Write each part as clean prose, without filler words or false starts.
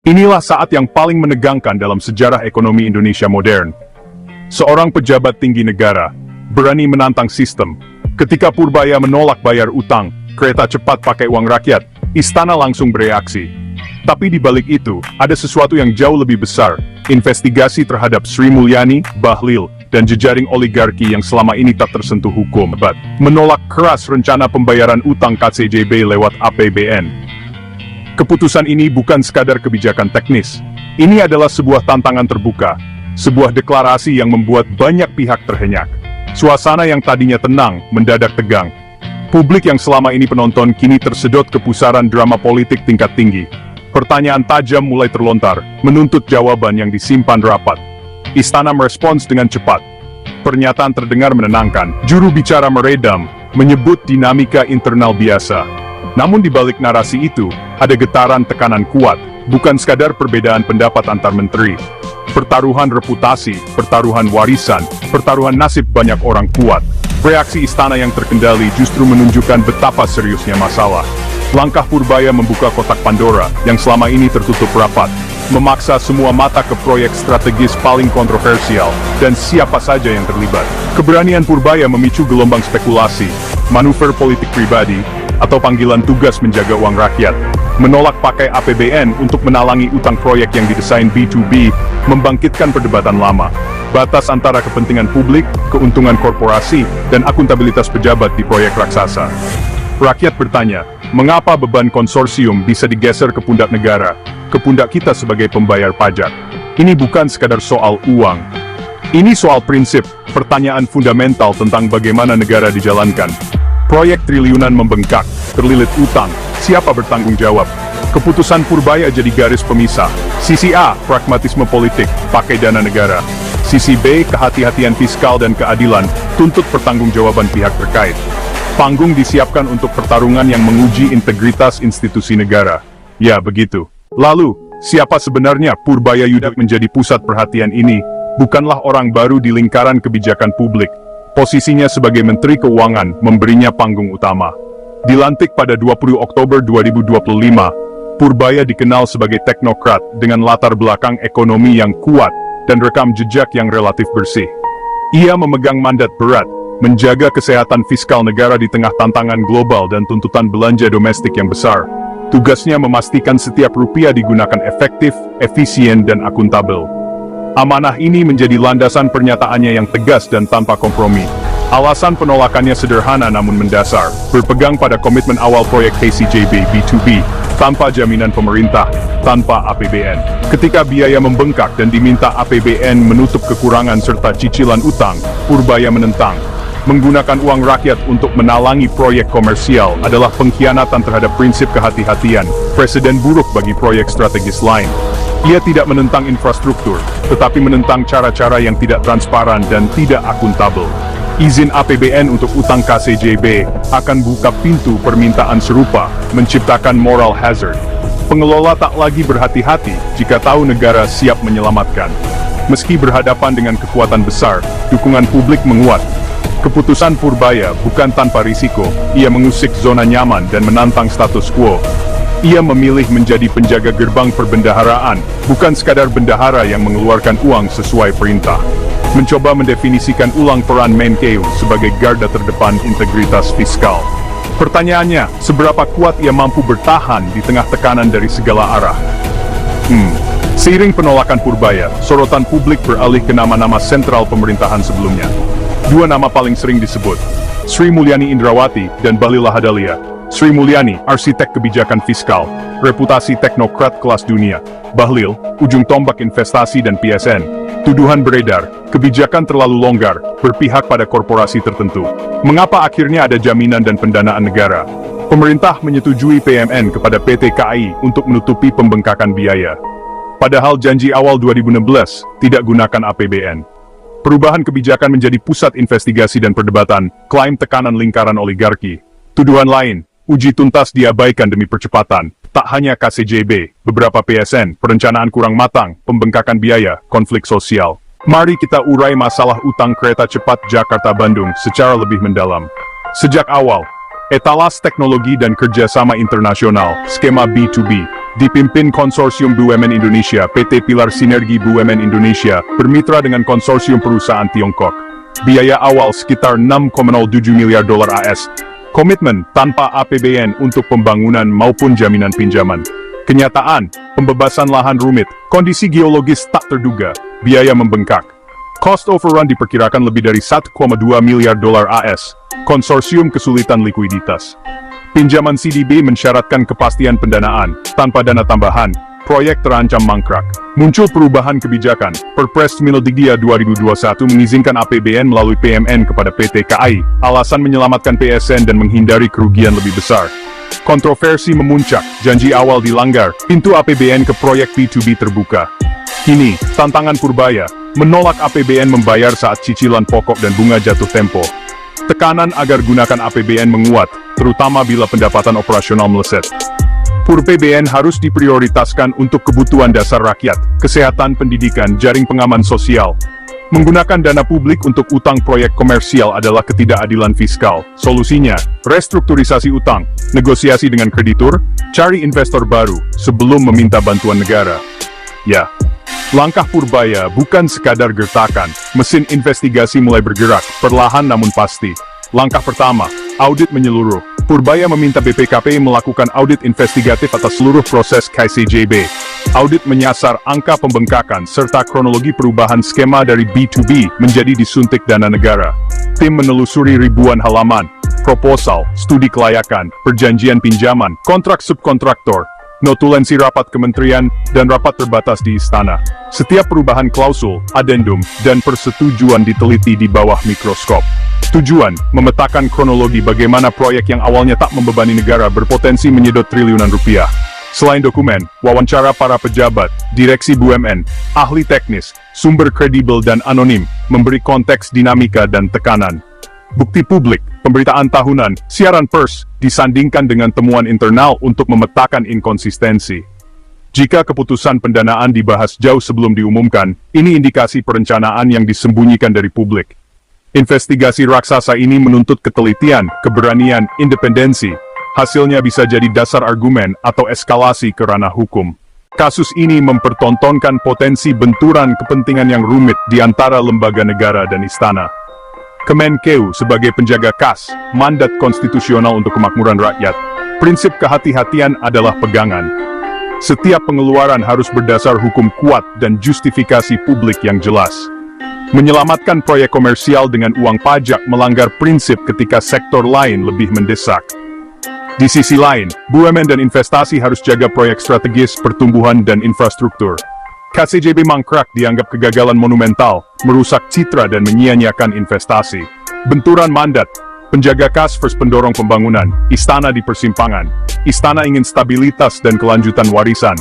Inilah saat yang paling menegangkan dalam sejarah ekonomi Indonesia modern. Seorang pejabat tinggi negara berani menantang sistem. Ketika Purbaya menolak bayar utang kereta cepat pakai uang rakyat, istana langsung bereaksi. Tapi di balik itu, ada sesuatu yang jauh lebih besar, investigasi terhadap Sri Mulyani, Bahlil, dan jejaring oligarki yang selama ini tak tersentuh hukum. Menolak keras rencana pembayaran utang KCJB lewat APBN. Keputusan ini bukan sekadar kebijakan teknis. Ini adalah sebuah tantangan terbuka, sebuah deklarasi yang membuat banyak pihak terhenyak. Suasana yang tadinya tenang, mendadak tegang. Publik yang selama ini penonton kini tersedot ke pusaran drama politik tingkat tinggi. Pertanyaan tajam mulai terlontar, menuntut jawaban yang disimpan rapat. Istana merespons dengan cepat. Pernyataan terdengar menenangkan, juru bicara meredam, menyebut dinamika internal biasa. Namun di balik narasi itu, ada getaran tekanan kuat, bukan sekadar perbedaan pendapat antar menteri. Pertaruhan reputasi, pertaruhan warisan, pertaruhan nasib banyak orang kuat. Reaksi istana yang terkendali justru menunjukkan betapa seriusnya masalah. Langkah Purbaya membuka kotak Pandora yang selama ini tertutup rapat, memaksa semua mata ke proyek strategis paling kontroversial, dan siapa saja yang terlibat. Keberanian Purbaya memicu gelombang spekulasi, manuver politik pribadi, atau panggilan tugas menjaga uang rakyat. Menolak pakai APBN untuk menalangi utang proyek yang didesain B2B, membangkitkan perdebatan lama. Batas antara kepentingan publik, keuntungan korporasi, dan akuntabilitas pejabat di proyek raksasa. Rakyat bertanya, mengapa beban konsorsium bisa digeser ke pundak negara, ke pundak kita sebagai pembayar pajak? Ini bukan sekadar soal uang. Ini soal prinsip, pertanyaan fundamental tentang bagaimana negara dijalankan. Proyek triliunan membengkak, terlilit utang, siapa bertanggung jawab? Keputusan Purbaya jadi garis pemisah. Sisi A, pragmatisme politik, pakai dana negara. Sisi B, kehati-hatian fiskal dan keadilan, tuntut pertanggungjawaban pihak terkait. Panggung disiapkan untuk pertarungan yang menguji integritas institusi negara. Ya, begitu. Lalu, siapa sebenarnya Purbaya Yudak menjadi pusat perhatian ini? Bukanlah orang baru di lingkaran kebijakan publik. Posisinya sebagai Menteri Keuangan memberinya panggung utama. Dilantik pada 20 Oktober 2025, Purbaya dikenal sebagai teknokrat dengan latar belakang ekonomi yang kuat dan rekam jejak yang relatif bersih. Ia memegang mandat berat, menjaga kesehatan fiskal negara di tengah tantangan global dan tuntutan belanja domestik yang besar. Tugasnya memastikan setiap rupiah digunakan efektif, efisien, dan akuntabel. Amanah ini menjadi landasan pernyataannya yang tegas dan tanpa kompromi. Alasan penolakannya sederhana namun mendasar, berpegang pada komitmen awal proyek KCJB B2B, tanpa jaminan pemerintah, tanpa APBN. Ketika biaya membengkak dan diminta APBN menutup kekurangan serta cicilan utang, Purbaya menentang. Menggunakan uang rakyat untuk menalangi proyek komersial adalah pengkhianatan terhadap prinsip kehati-hatian, presiden buruk bagi proyek strategis lain. Ia tidak menentang infrastruktur, tetapi menentang cara-cara yang tidak transparan dan tidak akuntabel. Izin APBN untuk utang KCJB akan buka pintu permintaan serupa, menciptakan moral hazard. Pengelola tak lagi berhati-hati jika tahu negara siap menyelamatkan. Meski berhadapan dengan kekuatan besar, dukungan publik menguat. Keputusan Purbaya bukan tanpa risiko, ia mengusik zona nyaman dan menantang status quo. Ia memilih menjadi penjaga gerbang perbendaharaan, bukan sekadar bendahara yang mengeluarkan uang sesuai perintah. Mencoba mendefinisikan ulang peran Menkeu sebagai garda terdepan integritas fiskal. Pertanyaannya, seberapa kuat ia mampu bertahan di tengah tekanan dari segala arah? Seiring penolakan Purbaya, sorotan publik beralih ke nama-nama sentral pemerintahan sebelumnya. Dua nama paling sering disebut, Sri Mulyani Indrawati dan Bahlil Lahadalia. Sri Mulyani, arsitek kebijakan fiskal, reputasi teknokrat kelas dunia. Bahlil, ujung tombak investasi dan PSN. Tuduhan beredar, kebijakan terlalu longgar, berpihak pada korporasi tertentu. Mengapa akhirnya ada jaminan dan pendanaan negara? Pemerintah menyetujui PMN kepada PT KAI untuk menutupi pembengkakan biaya. Padahal janji awal 2016, tidak gunakan APBN. Perubahan kebijakan menjadi pusat investigasi dan perdebatan, klaim tekanan lingkaran oligarki. Tuduhan lain, uji tuntas diabaikan demi percepatan. Tak hanya KCJB, beberapa PSN, perencanaan kurang matang, pembengkakan biaya, konflik sosial. Mari kita urai masalah utang kereta cepat Jakarta-Bandung secara lebih mendalam. Sejak awal, Etalas Teknologi dan Kerjasama Internasional, skema B2B, dipimpin Konsorsium BUMN Indonesia, PT Pilar Sinergi BUMN Indonesia, bermitra dengan konsorsium perusahaan Tiongkok. Biaya awal sekitar 6,07 miliar dolar AS. Komitmen tanpa APBN untuk pembangunan maupun jaminan pinjaman. Kenyataan, pembebasan lahan rumit, kondisi geologis tak terduga, biaya membengkak. Cost overrun diperkirakan lebih dari 1,2 miliar dolar AS. Konsorsium kesulitan likuiditas. Pinjaman CDB mensyaratkan kepastian pendanaan. Tanpa dana tambahan, proyek terancam mangkrak. Muncul perubahan kebijakan. Perpres Mildigdia 2021 mengizinkan APBN melalui PMN kepada PT KAI. Alasan menyelamatkan PSN dan menghindari kerugian lebih besar. Kontroversi memuncak, janji awal dilanggar, pintu APBN ke proyek B2B terbuka. Kini, tantangan Purbaya, menolak APBN membayar saat cicilan pokok dan bunga jatuh tempo. Tekanan agar gunakan APBN menguat, terutama bila pendapatan operasional meleset. PURPBN harus diprioritaskan untuk kebutuhan dasar rakyat, kesehatan, pendidikan, jaring pengaman sosial. Menggunakan dana publik untuk utang proyek komersial adalah ketidakadilan fiskal. Solusinya, restrukturisasi utang, negosiasi dengan kreditur, cari investor baru, sebelum meminta bantuan negara. Ya. Langkah Purbaya bukan sekadar gertakan, mesin investigasi mulai bergerak, perlahan namun pasti. Langkah pertama, audit menyeluruh. Purbaya meminta BPKP melakukan audit investigatif atas seluruh proses KCJB. Audit menyasar angka pembengkakan serta kronologi perubahan skema dari B2B menjadi disuntik dana negara. Tim menelusuri ribuan halaman, proposal, studi kelayakan, perjanjian pinjaman, kontrak subkontraktor, notulensi rapat kementerian, dan rapat terbatas di istana. Setiap perubahan klausul, adendum, dan persetujuan diteliti di bawah mikroskop. Tujuan, memetakan kronologi bagaimana proyek yang awalnya tak membebani negara berpotensi menyedot triliunan rupiah. Selain dokumen, wawancara para pejabat, direksi BUMN, ahli teknis, sumber kredibel dan anonim, memberi konteks dinamika dan tekanan. Bukti publik, pemberitaan tahunan, siaran pers, disandingkan dengan temuan internal untuk memetakan inkonsistensi. Jika keputusan pendanaan dibahas jauh sebelum diumumkan, ini indikasi perencanaan yang disembunyikan dari publik. Investigasi raksasa ini menuntut ketelitian, keberanian, independensi. Hasilnya bisa jadi dasar argumen atau eskalasi ke ranah hukum. Kasus ini mempertontonkan potensi benturan kepentingan yang rumit di antara lembaga negara dan istana. Kemenkeu sebagai penjaga kas, mandat konstitusional untuk kemakmuran rakyat. Prinsip kehati-hatian adalah pegangan. Setiap pengeluaran harus berdasar hukum kuat dan justifikasi publik yang jelas. Menyelamatkan proyek komersial dengan uang pajak melanggar prinsip ketika sektor lain lebih mendesak. Di sisi lain, BUMN dan investasi harus jaga proyek strategis pertumbuhan dan infrastruktur. KCJB mangkrak dianggap kegagalan monumental, merusak citra dan menyia-nyiakan investasi. Benturan mandat, penjaga kas versus pendorong pembangunan, istana di persimpangan. Istana ingin stabilitas dan kelanjutan warisan.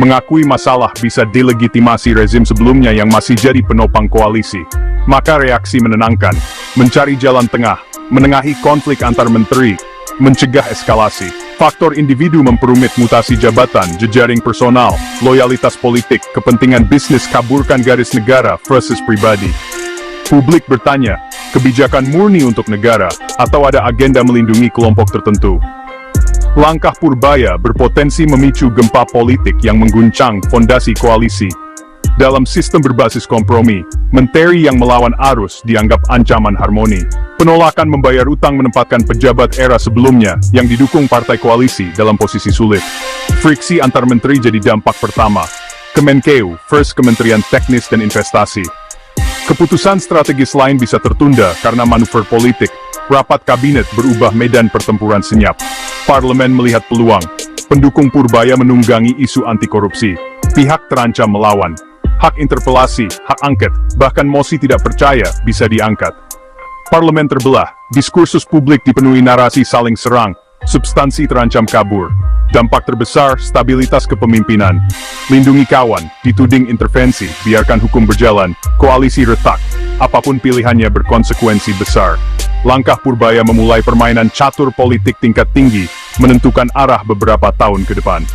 Mengakui masalah bisa delegitimasi rezim sebelumnya yang masih jadi penopang koalisi. Maka reaksi menenangkan, mencari jalan tengah, menengahi konflik antar menteri, mencegah eskalasi. Faktor individu memperumit mutasi jabatan, jejaring personal, loyalitas politik, kepentingan bisnis kaburkan garis negara versus pribadi. Publik bertanya, kebijakan murni untuk negara, atau ada agenda melindungi kelompok tertentu? Langkah Purbaya berpotensi memicu gempa politik yang mengguncang fondasi koalisi. Dalam sistem berbasis kompromi, menteri yang melawan arus dianggap ancaman harmoni. Penolakan membayar utang menempatkan pejabat era sebelumnya yang didukung partai koalisi dalam posisi sulit. Friksi antar menteri jadi dampak pertama. Kemenkeu versus Kementerian Teknis dan Investasi. Keputusan strategis lain bisa tertunda karena manuver politik. Rapat kabinet berubah medan pertempuran senyap. Parlemen melihat peluang. Pendukung Purbaya menunggangi isu anti korupsi. Pihak terancam melawan. Hak interpelasi, hak angket, bahkan mosi tidak percaya bisa diangkat. Parlemen terbelah. Diskursus publik dipenuhi narasi saling serang. Substansi terancam kabur. Dampak terbesar, stabilitas kepemimpinan. Lindungi kawan, dituding intervensi, biarkan hukum berjalan, koalisi retak. Apapun pilihannya berkonsekuensi besar. Langkah Purbaya memulai permainan catur politik tingkat tinggi, menentukan arah beberapa tahun ke depan.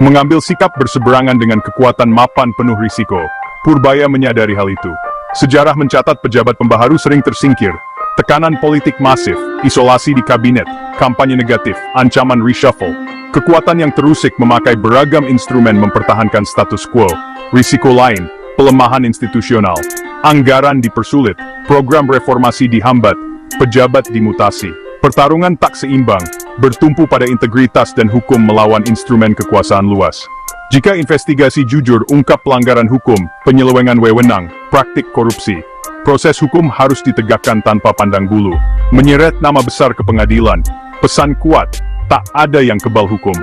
Mengambil sikap berseberangan dengan kekuatan mapan penuh risiko, Purbaya menyadari hal itu. Sejarah mencatat pejabat pembaharu sering tersingkir, tekanan politik masif, isolasi di kabinet, kampanye negatif, ancaman reshuffle. Kekuatan yang terusik memakai beragam instrumen mempertahankan status quo. Risiko lain, pelemahan institusional, anggaran dipersulit, program reformasi dihambat, pejabat dimutasi. Pertarungan tak seimbang, bertumpu pada integritas dan hukum melawan instrumen kekuasaan luas. Jika investigasi jujur ungkap pelanggaran hukum, penyelewengan wewenang, praktik korupsi, proses hukum harus ditegakkan tanpa pandang bulu. Menyeret nama besar ke pengadilan, pesan kuat, tak ada yang kebal hukum.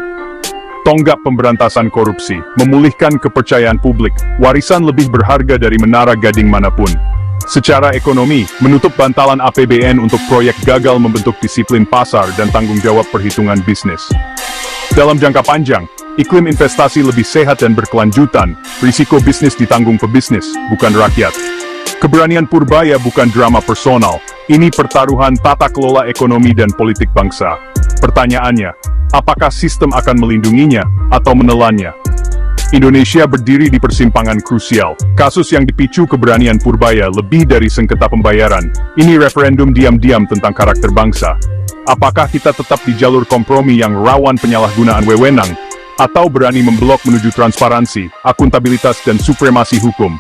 Tonggak pemberantasan korupsi, memulihkan kepercayaan publik, warisan lebih berharga dari menara gading manapun. Secara ekonomi, menutup bantalan APBN untuk proyek gagal membentuk disiplin pasar dan tanggung jawab perhitungan bisnis. Dalam jangka panjang, iklim investasi lebih sehat dan berkelanjutan, risiko bisnis ditanggung pebisnis, bukan rakyat. Keberanian Purbaya bukan drama personal, ini pertaruhan tata kelola ekonomi dan politik bangsa. Pertanyaannya, apakah sistem akan melindunginya atau menelannya? Indonesia berdiri di persimpangan krusial. Kasus yang dipicu keberanian Purbaya lebih dari sengketa pembayaran. Ini referendum diam-diam tentang karakter bangsa. Apakah kita tetap di jalur kompromi yang rawan penyalahgunaan wewenang, atau berani memblok menuju transparansi, akuntabilitas dan supremasi hukum?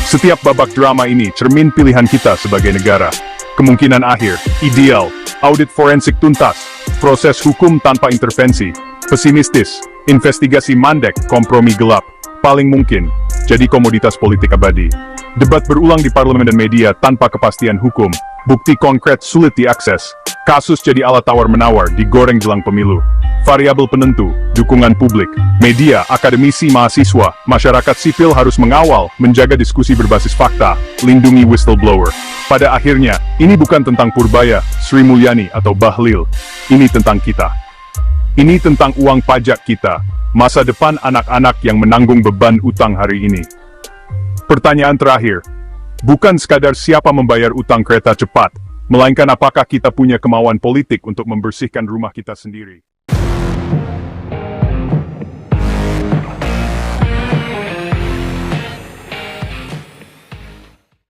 Setiap babak drama ini cermin pilihan kita sebagai negara. Kemungkinan akhir, ideal, audit forensik tuntas, proses hukum tanpa intervensi, pesimistis, investigasi mandek, kompromi gelap, paling mungkin, jadi komoditas politik abadi. Debat berulang di parlemen dan media tanpa kepastian hukum, bukti konkret sulit diakses, kasus jadi alat tawar-menawar digoreng jelang pemilu. Variabel penentu, dukungan publik, media, akademisi, mahasiswa, masyarakat sipil harus mengawal, menjaga diskusi berbasis fakta, lindungi whistleblower. Pada akhirnya, ini bukan tentang Purbaya, Sri Mulyani, atau Bahlil. Ini tentang kita. Ini tentang uang pajak kita, masa depan anak-anak yang menanggung beban utang hari ini. Pertanyaan terakhir, bukan sekadar siapa membayar utang kereta cepat, melainkan apakah kita punya kemauan politik untuk membersihkan rumah kita sendiri.